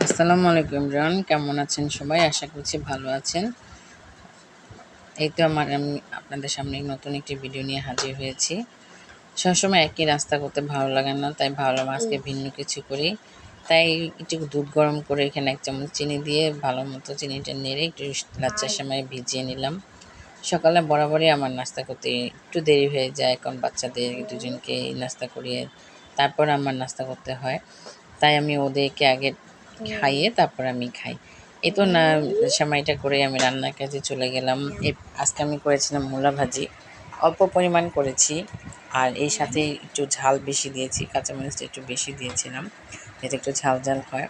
আসসালামু আলাইকুম এভরিওয়ান, কেমন আছেন সবাই? আশা করছি ভালো আছেন। এই তো আমি আপনাদের সামনে নতুন একটি ভিডিও নিয়ে হাজির হয়েছি। সবসময় একই রাস্তা করতে ভালো লাগে না, তাই ভাবলাম আজকে ভিন্ন কিছু করি। তাই একটু দুধ গরম করে এখানে 1 চামচ চিনি দিয়ে ভালো মতো চিনিটা নেড়ে একটু লাচ্চার সময় ভিজিয়ে নিলাম। সকালে বরাবরই আমার নাস্তা করতে একটু দেরি হয়ে যায়, কারণ বাচ্চাদের দুজনকে নাস্তা করিয়ে তারপর আমার নাস্তা করতে হয়। তাই আমি ওদেরকে আগে খাইয়ে তারপর আমি খাই। এই তো না, সেমাইটা করে আমি রান্নার কাজে চলে গেলাম। আজকে আমি করেছিলাম মূলা ভাজি, অল্প পরিমাণ করেছি। আর এই সাথে একটু ঝাল বেশি দিয়েছি, কাঁচামরিচটা একটু বেশি দিয়েছিলাম যাতে একটু ঝাল ঝাল হয়।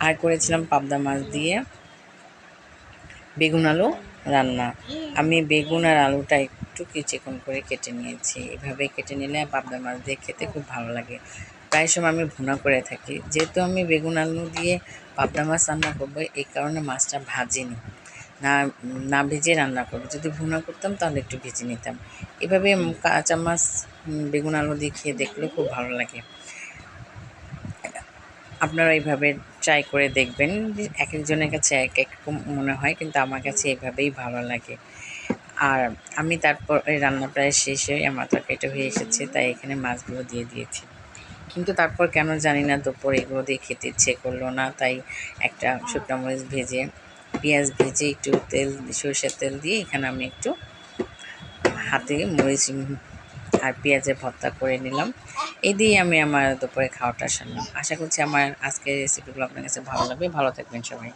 আর করেছিলাম পাবদা মাছ দিয়ে বেগুন আলু রান্না। আমি বেগুন আর আলুটা একটু চিকন করে কেটে নিয়েছি। এভাবে কেটে নিলে পাবদা মাছ দিয়ে খেতে খুব ভালো লাগে। প্রায় সময় আমি ভুনা করে থাকি, যেহেতু আমি বেগুন আলু দিয়ে পাবদা মাছ রান্না করবো, এই কারণে মাছটা ভাজিনি, না না ভেজে রান্না করবো। যদি ভুনা করতাম তাহলে একটু ভেজে নিতাম। এভাবে কাঁচা মাছ বেগুন আলু দিয়ে খেয়ে দেখলেও খুব ভালো লাগে। আপনারা এইভাবে ট্রাই করে দেখবেন। এক একজনের কাছে এক এক রকম মনে হয়, কিন্তু আমার কাছে এভাবেই ভালো লাগে। আর আমি তারপর এই রান্না প্রায় শেষ হয়ে আমার তরকারিটা হয়ে এসেছে, তাই এখানে মাছগুলো দিয়ে দিয়েছি। কিন্তু তারপর কেন জানি না দুপুর এগুলো দিয়ে খেতে ইচ্ছে করলো না, তাই একটা শুকনো মরিচ ভেজে পেঁয়াজ ভেজে একটু তেল সরষের তেল দিয়ে এখানে আমি একটু হাতে মরিচ আর পেঁয়াজের ভর্তা করে নিলাম। এই দিয়ে আমি আমার দুপুরে খাওয়াটা সারলাম। আশা করছি আমার আজকের রেসিপিগুলো আপনার কাছে ভালো লাগবে। ভালো থাকবেন সবাই।